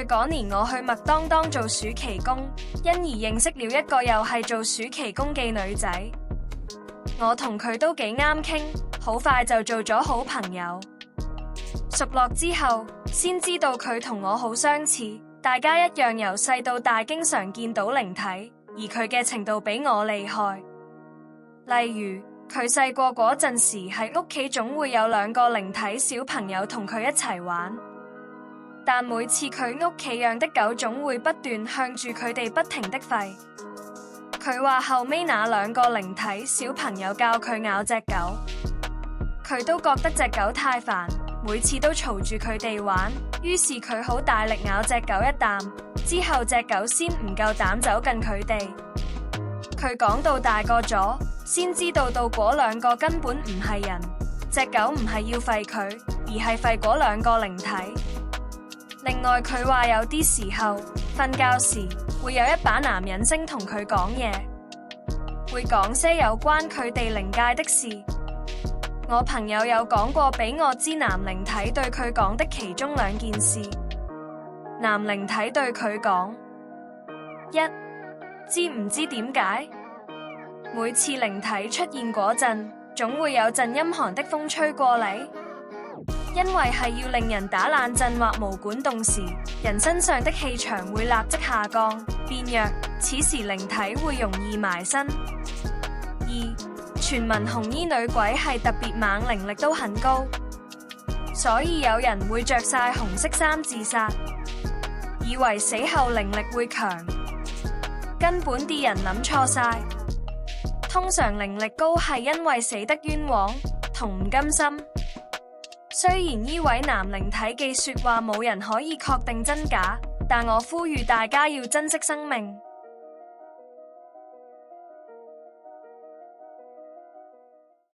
嗰年我去麥當當做暑期工，因而認識了一個又係做暑期工嘅女仔。我同佢都幾啱傾，好快就做咗好朋友。熟絡之後，先知道佢同我好相似，大家一樣由細到大經常見到靈體，而佢嘅程度比我厲害。例如，佢細個嗰陣時喺屋企總會有2個靈體小朋友同佢一齊玩，但每次佢屋企養的狗總會不斷向住佢哋不停的吠。佢話後尾那2個靈體小朋友教佢咬隻狗，佢都覺得隻狗太煩，每次都嘈住佢哋玩，於是佢好大力咬隻狗一啖，之後隻狗先唔夠膽走近佢哋。佢講到大個咗，先知道到嗰2個根本唔係人，隻狗唔係要吠佢，而係吠嗰2個靈體。另外佢話有啲時候瞓覺時會有一把男人聲同佢講嘢，會講些有關佢哋靈界的事。我朋友有講過俾我知男靈體對佢講的其中2件事。男靈體對佢講：一，知唔知點解？每次靈體出現嗰陣，總會有陣陰寒的風吹過嚟，因為係要令人打冷震或毛管動時，人身上的氣場會立即下降變弱，此時靈體會容易埋身。二，傳聞紅衣女鬼係特別猛，靈力都很高，所以有人會着晒紅色衫自殺，以為死後靈力會強，根本啲人諗錯晒。通常靈力高係因為死得冤枉同唔甘心。雖然呢位男靈體嘅說話冇人可以確定真假，但我呼籲大家要珍惜生命。